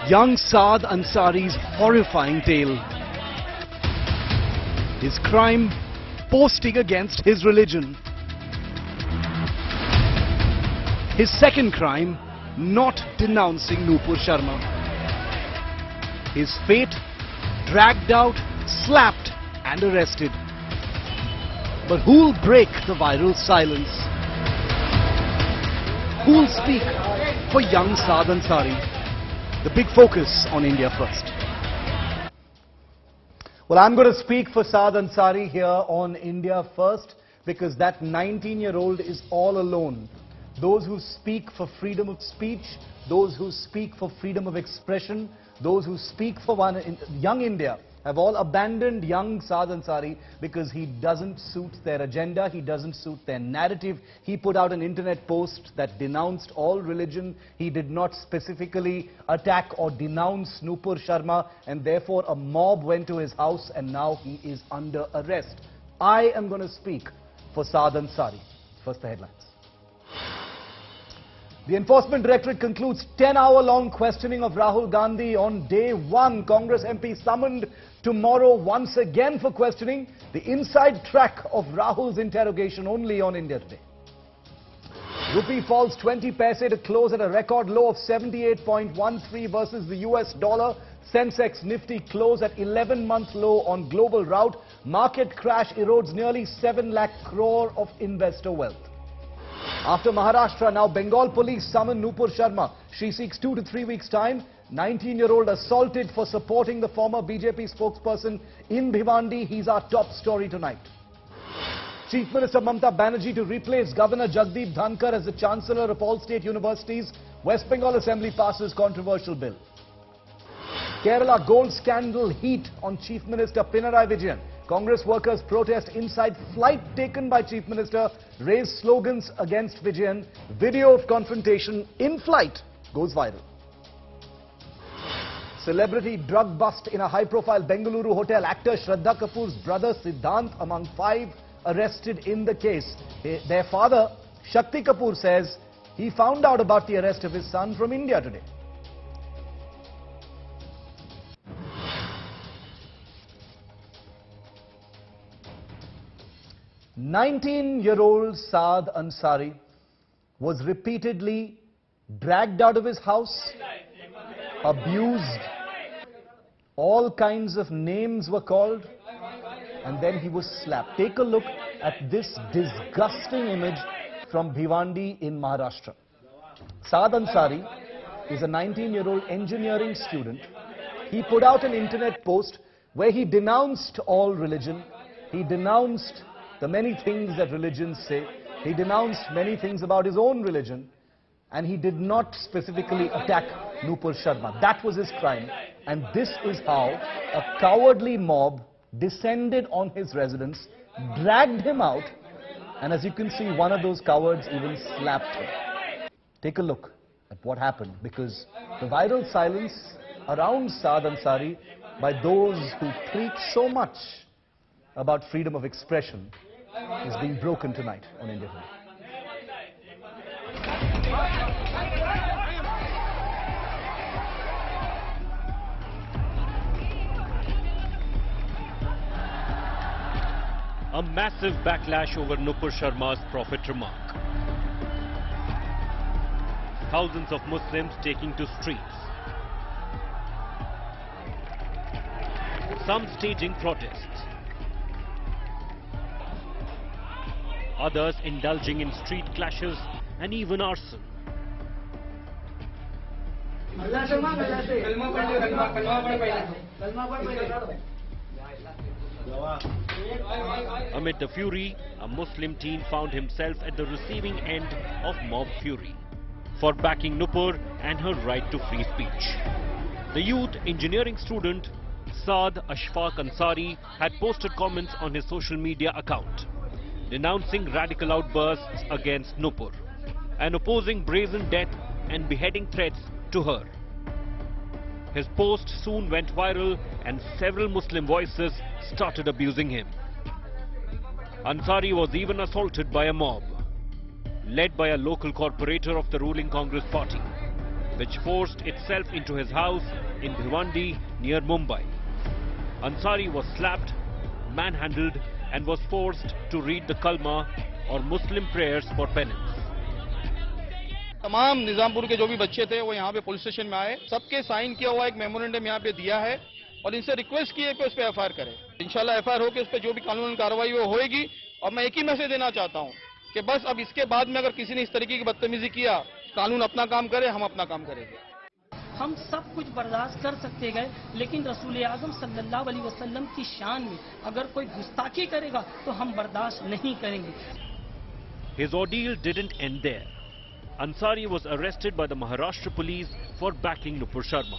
Young Saad Ansari's horrifying tale. His crime, posting against his religion. His second crime, not denouncing Nupur Sharma. His fate, dragged out, slapped and arrested. But who'll break the viral silence? Who'll speak for young Saad Ansari? The big focus on India First. Well, I'm going to speak for Saad Ansari here on India First because that 19-year-old is all alone. Those who speak for freedom of speech, those who speak for freedom of expression, those who speak for young India have all abandoned young Saad Ansari because he doesn't suit their agenda, he doesn't suit their narrative. He put out an internet post that denounced all religion. He did not specifically attack or denounce Nupur Sharma, and therefore a mob went to his house and now he is under arrest. I am going to speak for Saad Ansari. First the headlines. The Enforcement Directorate concludes 10-hour-long questioning of Rahul Gandhi on day one. Congress MP summoned tomorrow once again for questioning. The inside track of Rahul's interrogation only on India Today. Rupee falls 20 paise to close at a record low of 78.13 versus the US dollar. Sensex Nifty close at 11-month low on global rout. Market crash erodes nearly 7 lakh crore of investor wealth. After Maharashtra, now Bengal police summon Nupur Sharma. She seeks 2 to 3 weeks' time. 19-year-old assaulted for supporting the former BJP spokesperson in Bhiwandi. He's our top story tonight. Chief Minister Mamata Banerjee to replace Governor Jagdeep Dhankar as the Chancellor of all state universities. West Bengal Assembly passes controversial bill. Kerala gold scandal heat on Chief Minister Pinarayi Vijayan. Congress workers protest inside flight taken by Chief Minister, raise slogans against Vijayan. Video of confrontation in flight goes viral. Celebrity drug bust in a high-profile Bengaluru hotel. Actor Shraddha Kapoor's brother Siddhant among 5 arrested in the case. Their father, Shakti Kapoor, says he found out about the arrest of his son from India today. "19-year-old Saad Ansari was repeatedly dragged out of his house, abused, all kinds of names were called, and then he was slapped." Take a look at this disgusting image from Bhiwandi in Maharashtra. Saad Ansari is a 19-year-old engineering student. He put out an internet post where he denounced all religion. He denounced the many things that religions say. He denounced many things about his own religion, and he did not specifically attack Nupur Sharma. That was his crime, and this is how a cowardly mob descended on his residence, dragged him out, and as you can see, one of those cowards even slapped him. Take a look at what happened, because the viral silence around Saad Ansari by those who preach so much about freedom of expression is being broken tonight on India Today. A massive backlash over Nupur Sharma's prophet remark. Thousands of Muslims taking to streets. Some staging protests. Others indulging in street clashes and even arson. Amid the fury, a Muslim teen found himself at the receiving end of mob fury for backing Nupur and her right to free speech. The youth engineering student Saad Ansari had posted comments on his social media account, denouncing radical outbursts against Nupur and opposing brazen death and beheading threats to her. His post soon went viral and several Muslim voices started abusing him. Ansari was even assaulted by a mob, led by a local corporator of the ruling Congress party. which forced itself into his house in Bhiwandi near Mumbai. Ansari was slapped, manhandled and was forced to read the kalma or Muslim prayers for penance. तमाम निजामपुर के जो भी बच्चे थे वो यहाँ पे police station में आए, सबके साइन किया हुआ एक मेमोरेंडम यहाँ पे दिया है और इनसे रिक्वेस्ट की है कि उस पर एफआईआर करें। इंशाल्लाह एफआईआर हो के उस पर जो भी कानूनी कार्रवाई वो होएगी। और मैं एक ही मैसेज देना चाहता हूँ कि बस अब इसके बाद में अगर किसी ने इस तरीके की बदतमीजी किया, कानून अपना काम करे, हम अपना काम करेंगे। हम सब कुछ बर्दाश्त कर सकते गए, लेकिन रसूल आज़म सल्लल्लाहु अलैहि वसल्लम की शान में अगर कोई गुस्ताखी करेगा तो हम बर्दाश्त नहीं करेंगे। His ordeal didn't end there. Ansari was arrested by the Maharashtra police for backing Nupur Sharma.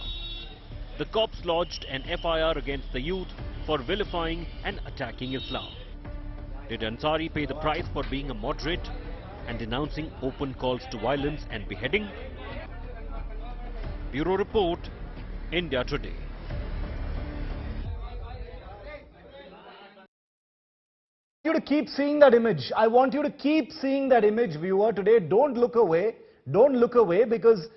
The cops lodged an FIR against the youth for vilifying and attacking Islam. Did Ansari pay the price for being a moderate and denouncing open calls to violence and beheading? Bureau Report, India Today. You to keep seeing that image. I want you to keep seeing that image, viewer, today. Don't look away. Don't look away, because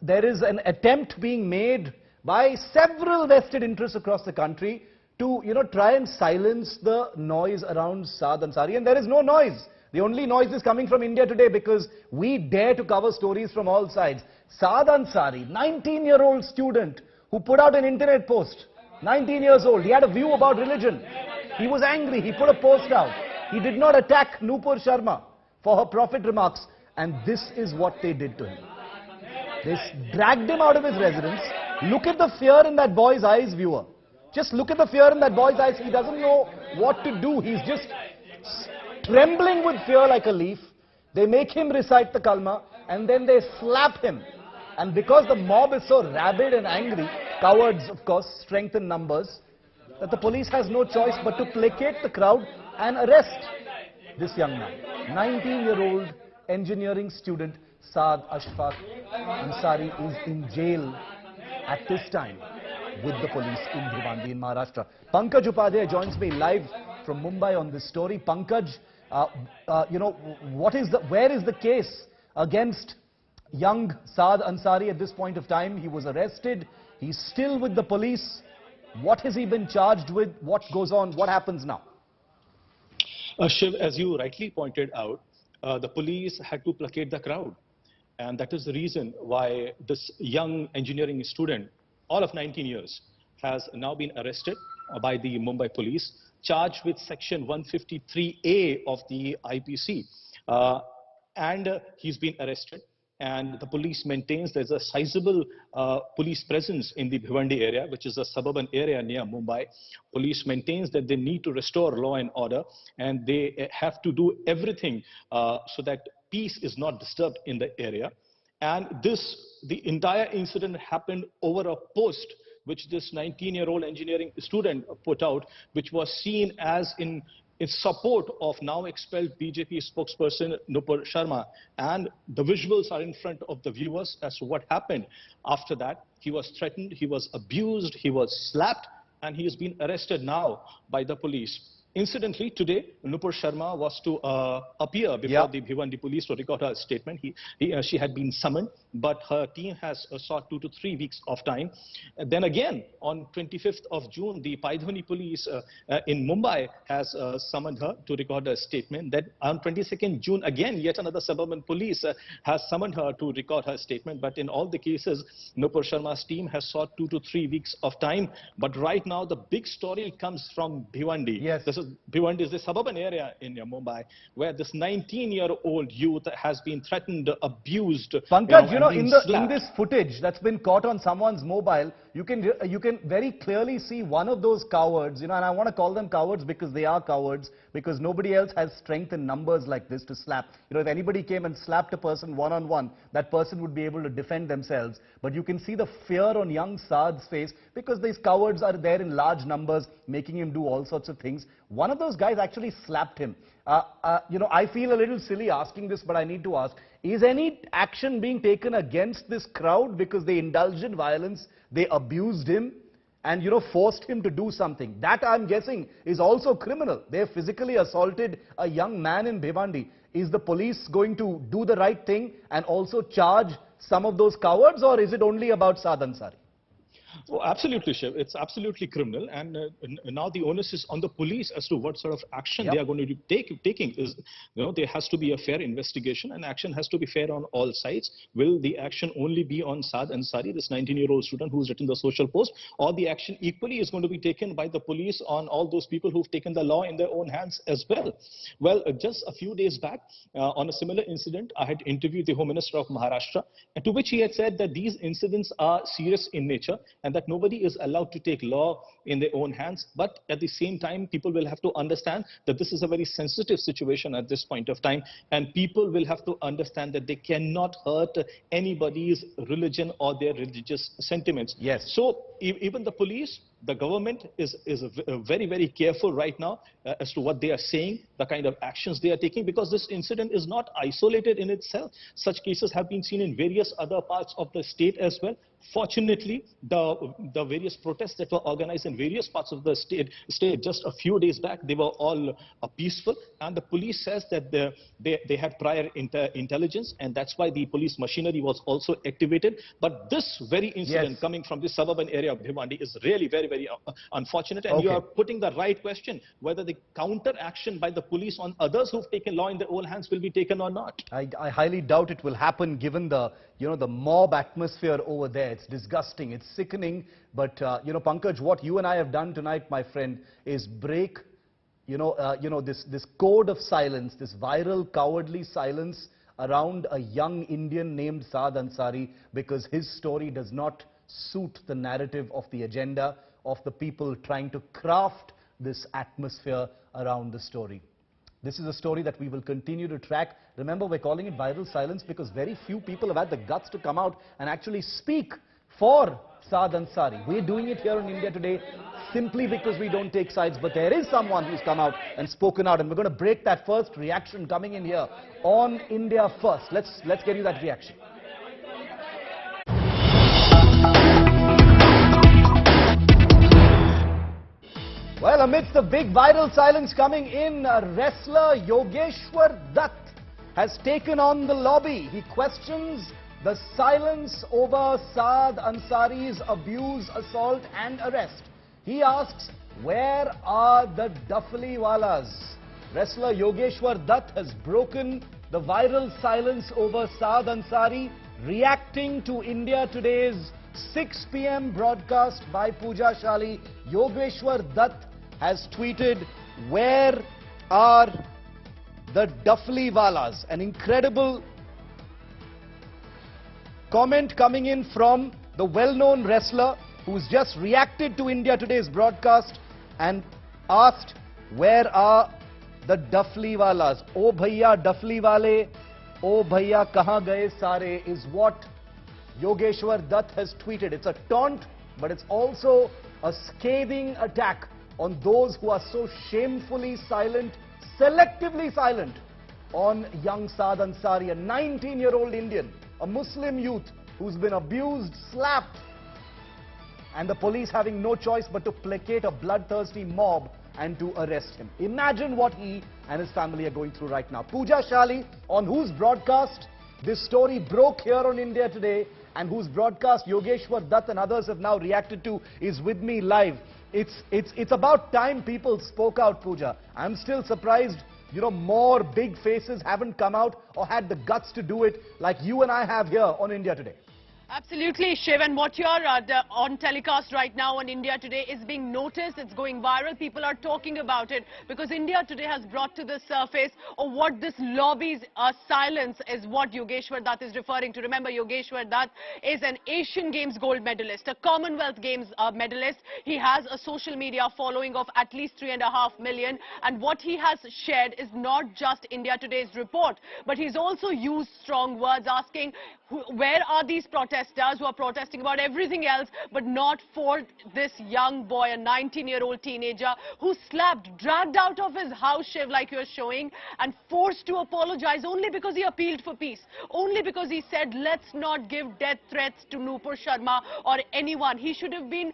there is an attempt being made by several vested interests across the country to, try and silence the noise around Saad Ansari. And there is no noise. The only noise is coming from India Today, because we dare to cover stories from all sides. Saad Ansari, 19-year-old student who put out an internet post. 19 years old. He had a view about religion. He was angry. He put a post out. He did not attack Nupur Sharma for her prophet remarks. And this is what they did to him. They dragged him out of his residence. Look at the fear in that boy's eyes, viewer. Just look at the fear in that boy's eyes. He doesn't know what to do. He's just trembling with fear like a leaf. They make him recite the kalma and then they slap him. And because the mob is so rabid and angry, cowards, of course, strength in numbers, that the police has no choice but to placate the crowd and arrest this young man. 19-year-old engineering student Saad Ansari is in jail at this time with the police in Bhiwandi in Maharashtra. Pankaj Upadhyay joins me live from Mumbai on this story. Pankaj, where is the case against young Saad Ansari at this point of time? He was arrested. He's still with the police. What has he been charged with? What goes on? What happens now? Shiv, as you rightly pointed out, the police had to placate the crowd. And that is the reason why this young engineering student, all of 19 years, has now been arrested by the Mumbai police, charged with section 153A of the IPC. And he's been arrested. And the police maintains there's a sizable police presence in the Bhiwandi area, which is a suburban area near Mumbai. Police maintains that they need to restore law and order, and they have to do everything so that peace is not disturbed in the area. And the entire incident happened over a post which this 19-year-old engineering student put out, which was seen as in support of now expelled BJP spokesperson Nupur Sharma. And the visuals are in front of the viewers as to what happened after that. He was threatened, he was abused, he was slapped, and he has been arrested now by the police. Incidentally, today, Nupur Sharma was to appear before the Bhiwandi police to record her statement. She had been summoned, but her team has sought 2 to 3 weeks of time. Then again, on 25th of June, the Paidhoni police in Mumbai has summoned her to record her statement. Then on 22nd June, again, yet another suburban police has summoned her to record her statement. But in all the cases, Nupur Sharma's team has sought 2 to 3 weeks of time. But right now, the big story comes from Bhiwandi. Yes. Bhiwandi is the suburban area in Mumbai, where this 19-year-old youth has been threatened, abused. Pankaj, in this footage that's been caught on someone's mobile, you can very clearly see one of those cowards, and I want to call them cowards because they are cowards, because nobody else has strength in numbers like this to slap. If anybody came and slapped a person one-on-one, that person would be able to defend themselves. But you can see the fear on young Saad's face, because these cowards are there in large numbers, making him do all sorts of things. One of those guys actually slapped him. I feel a little silly asking this, but I need to ask, is any action being taken against this crowd because they indulged in violence, they abused him and, forced him to do something? That, I'm guessing, is also criminal. They physically assaulted a young man in Bhiwandi. Is the police going to do the right thing and also charge some of those cowards, or is it only about Saad Ansari? Oh, absolutely, Shiv. It's absolutely criminal, and now the onus is on the police as to what sort of action they are going to be taking. There has to be a fair investigation, and action has to be fair on all sides. Will the action only be on Saad Ansari, this 19-year-old student who's written the social post, or the action equally is going to be taken by the police on all those people who've taken the law in their own hands as well? Well, just a few days back, on a similar incident, I had interviewed the Home Minister of Maharashtra, and to which he had said that these incidents are serious in nature, and that nobody is allowed to take law in their own hands. But at the same time, people will have to understand that this is a very sensitive situation at this point of time, and people will have to understand that they cannot hurt anybody's religion or their religious sentiments. Yes. So even the police, the government is very, very careful right now as to what they are saying, the kind of actions they are taking, because this incident is not isolated in itself. Such cases have been seen in various other parts of the state as well. Fortunately, the various protests that were organized in various parts of the state just a few days back, they were all peaceful, and the police says that they had prior intelligence, and that's why the police machinery was also activated. But this very incident coming from the suburban area of Bhiwandi is really very, very unfortunate, and you are putting the right question, whether the counter action by the police on others who've taken law in their own hands will be taken or not. I highly doubt it will happen, given the the mob atmosphere over there. It's disgusting, it's sickening. But Pankaj, what you and I have done tonight, my friend, is break this code of silence, this viral cowardly silence around a young Indian named Saad Ansari, because his story does not suit the narrative of the agenda of the people trying to craft this atmosphere around the story. This is a story that we will continue to track. Remember, we're calling it viral silence because very few people have had the guts to come out and actually speak for Saad Ansari. We're doing it here in India Today simply because we don't take sides, but there is someone who's come out and spoken out, and we're going to break that first reaction coming in here on India First. Let's get you that reaction. Well, amidst the big viral silence coming in, wrestler Yogeshwar Dutt has taken on the lobby. He questions the silence over Saad Ansari's abuse, assault and arrest. He asks, where are the Duffaliwalas? Wrestler Yogeshwar Dutt has broken the viral silence over Saad Ansari, reacting to India Today's 6 p.m. broadcast by Pooja Shali. Yogeshwar Dutt has tweeted, where are the Duffaliwalas? An incredible comment coming in from the well-known wrestler who's just reacted to India Today's broadcast and asked, where are the Duffaliwalas? Oh bhaiya Duffaliwale, oh bhaiya kahan gaye sare, is what Yogeshwar Dutt has tweeted. It's a taunt, but it's also a scathing attack on those who are so shamefully silent, selectively silent, on young Saad Ansari, a 19-year-old Indian, a Muslim youth who's been abused, slapped, and the police having no choice but to placate a bloodthirsty mob and to arrest him. Imagine what he and his family are going through right now. Pooja Shali, on whose broadcast this story broke here on India Today, and whose broadcast Yogeshwar Dutt and others have now reacted to, is with me live. It's about time people spoke out, Pooja. I'm still surprised, more big faces haven't come out or had the guts to do it like you and I have here on India Today. Absolutely, Shiv, and what you're on telecast right now on India Today is being noticed. It's going viral. People are talking about it because India Today has brought to the surface of what this lobby's silence is, what Yogeshwar Dutt is referring to. Remember, Yogeshwar Dutt is an Asian Games gold medalist, a Commonwealth Games medalist. He has a social media following of at least 3.5 million, and what he has shared is not just India Today's report, but he's also used strong words asking, where are these protesters who are protesting about everything else but not for this young boy, a 19-year-old teenager who slapped, dragged out of his house, Shiv, like you're showing, and forced to apologize only because he appealed for peace, only because he said, let's not give death threats to Nupur Sharma or anyone. He should have been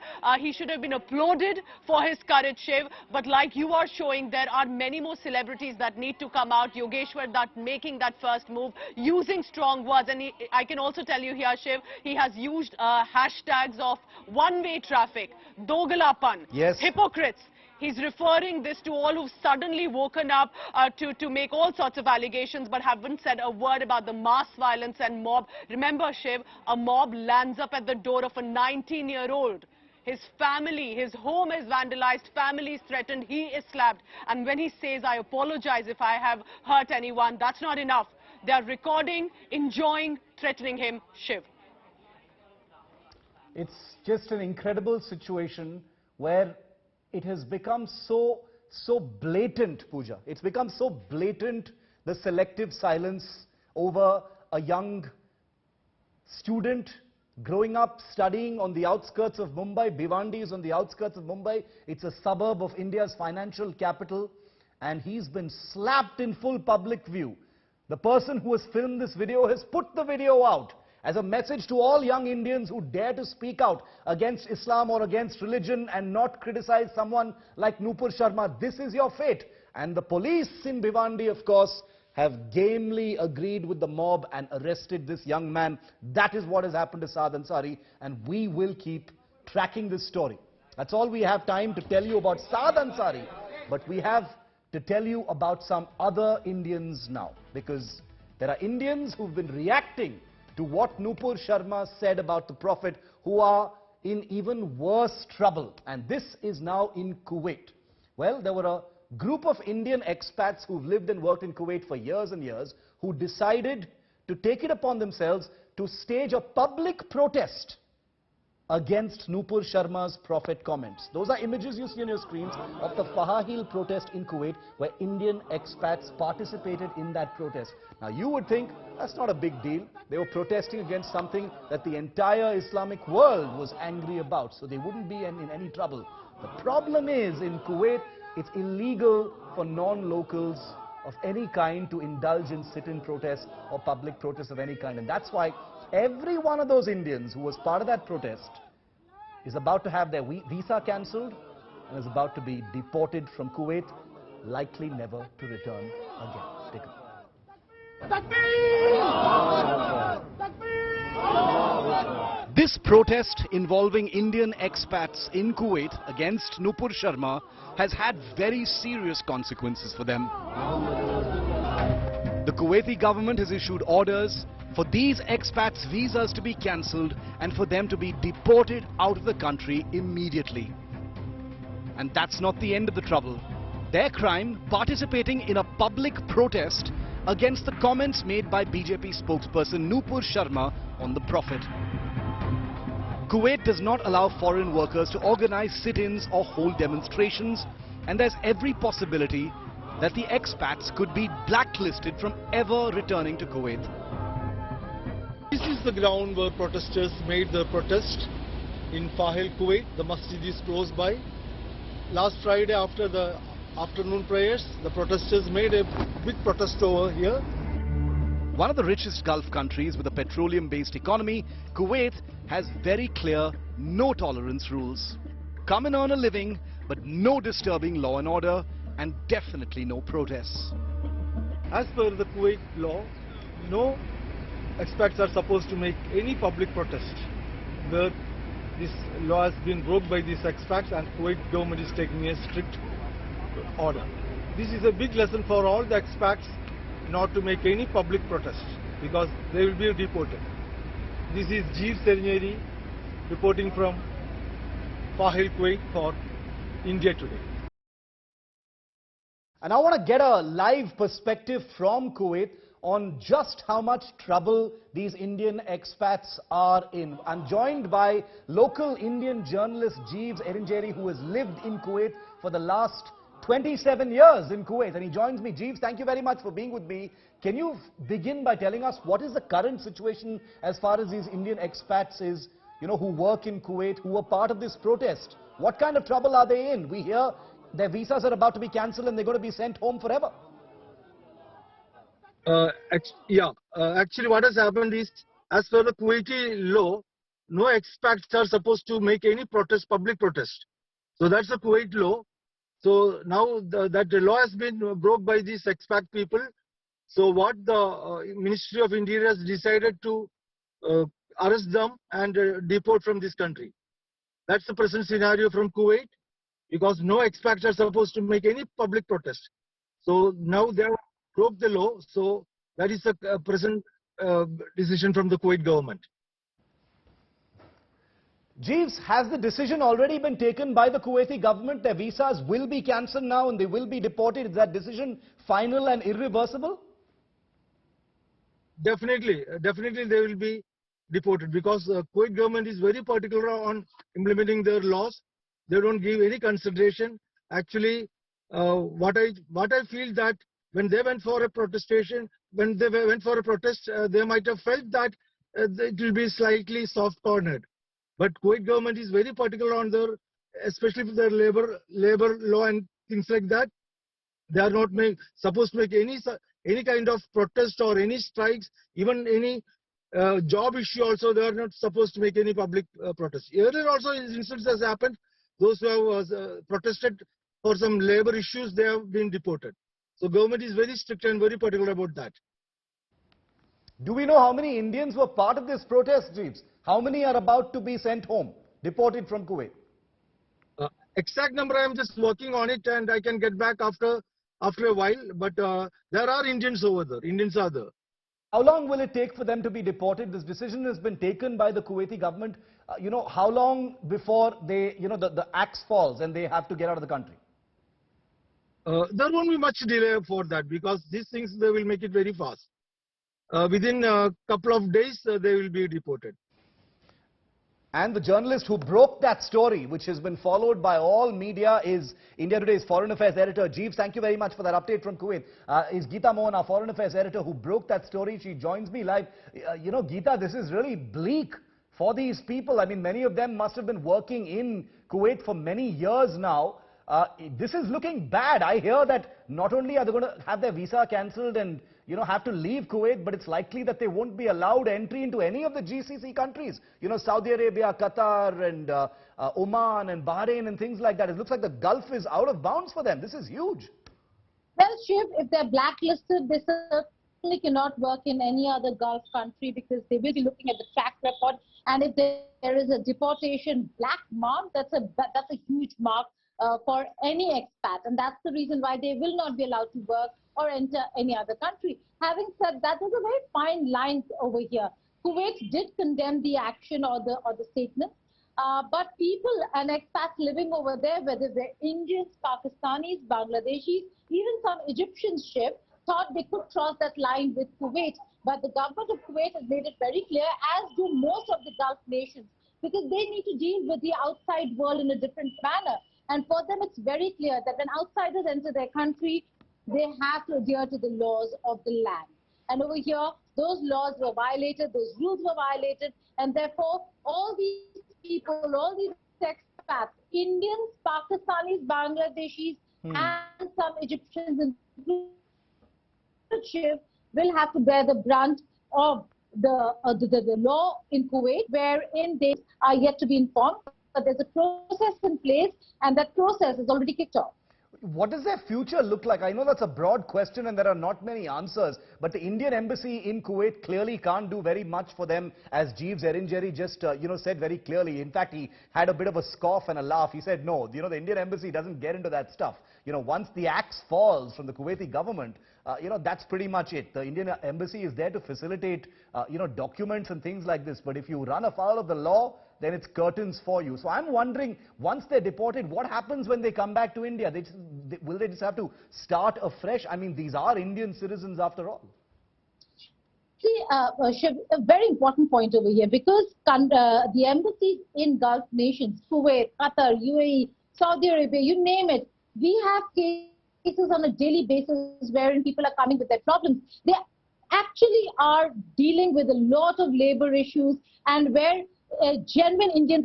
applauded for his courage, Shiv, but like you are showing, there are many more celebrities that need to come out. Yogeshwar Dutt making that first move, using strong words, and I I can also tell you here, Shiv, he has used hashtags of one-way traffic, dogalapan, Yes. hypocrites. He's referring this to all who've suddenly woken up to make all sorts of allegations but haven't said a word about the mass violence and mob. Remember, Shiv, a mob lands up at the door of a 19-year-old. His family, his home is vandalized, family is threatened, he is slapped. And when he says, I apologize if I have hurt anyone, that's not enough. They are recording, enjoying, threatening him, Shiv. It's just an incredible situation where it has become so blatant, Pooja. It's become so blatant, the selective silence over a young student growing up, studying on the outskirts of Mumbai. Bhiwandi is on the outskirts of Mumbai. It's a suburb of India's financial capital. And he's been slapped in full public view. The person who has filmed this video has put the video out as a message to all young Indians who dare to speak out against Islam or against religion and not criticize someone like Nupur Sharma. This is your fate. And the police in Bhiwandi, of course, have gamely agreed with the mob and arrested this young man. That is what has happened to Saad Ansari, and we will keep tracking this story. That's all we have time to tell you about Saad Ansari, but we have to tell you about some other Indians now, because there are Indians who've been reacting to what Nupur Sharma said about the Prophet, who are in even worse trouble. And this is now in Kuwait. Well, there were a group of Indian expats who've lived and worked in Kuwait for years and years, who decided to take it upon themselves to stage a public protest against Nupur Sharma's Prophet comments. Those are images you see on your screens of the Fahahil protest in Kuwait, where Indian expats participated in that protest. Now you would think that's not a big deal. They were protesting against something that the entire Islamic world was angry about, so they wouldn't be in any trouble. The problem is, in Kuwait, it's illegal for non-locals of any kind to indulge in sit-in protests or public protests of any kind. And that's why every one of those Indians who was part of that protest is about to have their visa cancelled and is about to be deported from Kuwait, likely never to return again. Take a look. This protest involving Indian expats in Kuwait against Nupur Sharma has had very serious consequences for them. The Kuwaiti government has issued orders for these expats' visas to be cancelled and for them to be deported out of the country immediately. And that's not the end of the trouble. Their crime, participating in a public protest against the comments made by BJP spokesperson Nupur Sharma on the Prophet. Kuwait does not allow foreign workers to organize sit-ins or hold demonstrations, and there's every possibility that the expats could be blacklisted from ever returning to Kuwait. This is the ground where protesters made their protest in Fahil, Kuwait. The masjid is close by. Last Friday, after the afternoon prayers, the protesters made a big protest over here. One of the richest Gulf countries with a petroleum-based economy, Kuwait has very clear no-tolerance rules. Come and earn a living, but no disturbing law and order, and definitely no protests. As per the Kuwait law, no expats are supposed to make any public protest. This law has been broke by these expats, and Kuwait government is taking a strict order. This is a big lesson for all the expats not to make any public protest, because they will be deported. This is Jeev Serineri reporting from Fahil, Kuwait for India Today. And I want to get a live perspective from Kuwait on just how much trouble these Indian expats are in. I'm joined by local Indian journalist Jeev Serineri, who has lived in Kuwait for the last 27 years in Kuwait, and he joins me. Jeeves, thank you very much for being with me. Can you begin by telling us what is the current situation as far as these Indian expats is, who work in Kuwait, who are part of this protest? What kind of trouble are they in? We hear their visas are about to be cancelled and they're going to be sent home forever. Actually what has happened is, as per the Kuwaiti law, no expats are supposed to make any protest, public protest. So that's the Kuwait law. So now that the law has been broke by these expat people. So what the Ministry of Interior has decided to arrest them and deport from this country. That's the present scenario from Kuwait, because no expats are supposed to make any public protest. So now they have broke the law. So that is the present decision from the Kuwait government. Jeeves, has the decision already been taken by the Kuwaiti government? Their visas will be cancelled now and they will be deported. Is that decision final and irreversible? Definitely they will be deported, because Kuwait government is very particular on implementing their laws. They don't give any consideration. Actually, what I feel that when they went for a protestation, they might have felt that it will be slightly soft cornered. But Kuwait government is very particular on their, especially for their labor law and things like that. They are not supposed to make any kind of protest or any strikes, even any job issue also. They are not supposed to make any public protest. Earlier also incidents has happened. Those who have protested for some labor issues, they have been deported. So government is very strict and very particular about that. Do we know how many Indians were part of this protest, Jeeves? How many are about to be sent home, deported from Kuwait? Exact number I am just working on it, and I can get back after a while. But there are Indians over there. Indians are there. How long will it take for them to be deported? This decision has been taken by the Kuwaiti government. How long before they, the axe falls and they have to get out of the country? There won't be much delay for that, because these things, they will make it very fast. Within a couple of days, they will be deported. And the journalist who broke that story, which has been followed by all media, is India Today's Foreign Affairs editor. Jeeves, thank you very much for that update from Kuwait. Is Geeta Mohan, our Foreign Affairs editor, who broke that story. She joins me live. Geeta, this is really bleak for these people. I mean, many of them must have been working in Kuwait for many years now. This is looking bad. I hear that not only are they going to have their visa cancelled and have to leave Kuwait, but it's likely that they won't be allowed entry into any of the GCC countries. Saudi Arabia, Qatar and Oman and Bahrain and things like that. It looks like the Gulf is out of bounds for them. This is huge. Well, Shiv, if they're blacklisted, they certainly cannot work in any other Gulf country, because they will be looking at the track record. And if there is a deportation black mark, that's a huge mark for any expat. And that's the reason why they will not be allowed to work or enter any other country. Having said that, there's a very fine line over here. Kuwait did condemn the action or the statement, but people and expats living over there, whether they're Indians, Pakistanis, Bangladeshis, even some Egyptians, thought they could cross that line with Kuwait. But the government of Kuwait has made it very clear, as do most of the Gulf nations, because they need to deal with the outside world in a different manner. And for them, it's very clear that when outsiders enter their country, they have to adhere to the laws of the land. And over here, those laws were violated, those rules were violated, and therefore, all these people, all these expats, Indians, Pakistanis, Bangladeshis, and some Egyptians, will have to bear the brunt of the law in Kuwait, wherein they are yet to be informed. But there's a process in place, and that process is already kicked off. What does their future look like? I know that's a broad question and there are not many answers, but the Indian embassy in Kuwait clearly can't do very much for them, as Jeeves Erinjeri just said very clearly. In fact, he had a bit of a scoff and a laugh. He said, no, the Indian embassy doesn't get into that stuff. Once the axe falls from the Kuwaiti government, that's pretty much it. The Indian embassy is there to facilitate, documents and things like this. But if you run afoul of the law, then it's curtains for you. So I'm wondering, once they're deported, what happens when they come back to India? Will they just have to start afresh? I mean, these are Indian citizens after all. See, Shiv, a very important point over here, because the embassies in Gulf nations, Kuwait, Qatar, UAE, Saudi Arabia, you name it, we have cases on a daily basis wherein people are coming with their problems. They actually are dealing with a lot of labor issues, and where genuine Indians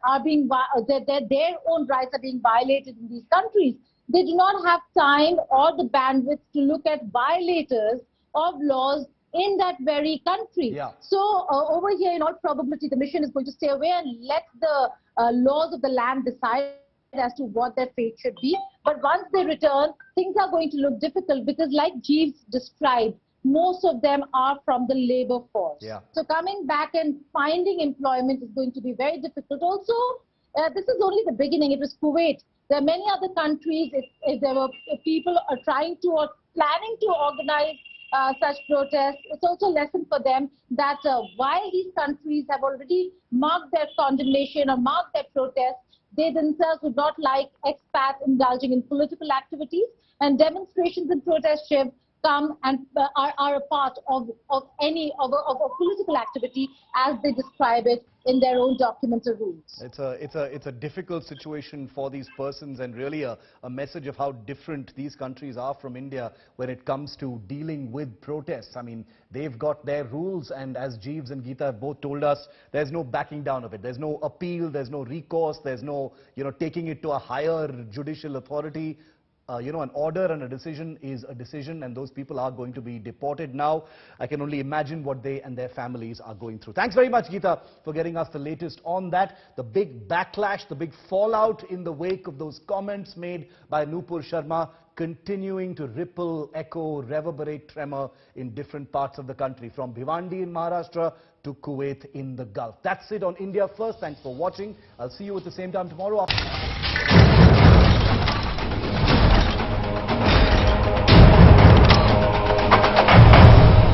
are being, their own rights are being violated in these countries. They do not have time or the bandwidth to look at violators of laws in that very country. Yeah. So over here, in all probability, the mission is going to stay away and let the laws of the land decide as to what their fate should be. But once they return, things are going to look difficult, because like Jeeves described, most of them are from the labor force. Yeah. So coming back and finding employment is going to be very difficult. Also, this is only the beginning. It was Kuwait. There are many other countries. If there were people are trying to or planning to organize such protests, it's also a lesson for them that while these countries have already marked their condemnation or marked their protest, they themselves would not like expats indulging in political activities, and demonstrations and protests come and are a part of a political activity as they describe it in their own documents or rules. It's a difficult situation for these persons, and really a message of how different these countries are from India when it comes to dealing with protests. I mean, they've got their rules, and as Jeeves and Geeta have both told us, there's no backing down of it. There's no appeal, there's no recourse, there's no, taking it to a higher judicial authority. An order and a decision is a decision, and those people are going to be deported now. I can only imagine what they and their families are going through. Thanks very much, Geeta, for getting us the latest on that. The big backlash, the big fallout in the wake of those comments made by Nupur Sharma continuing to ripple, echo, reverberate, tremor in different parts of the country, from Bhiwandi in Maharashtra to Kuwait in the Gulf. That's it on India First. Thanks for watching. I'll see you at the same time tomorrow.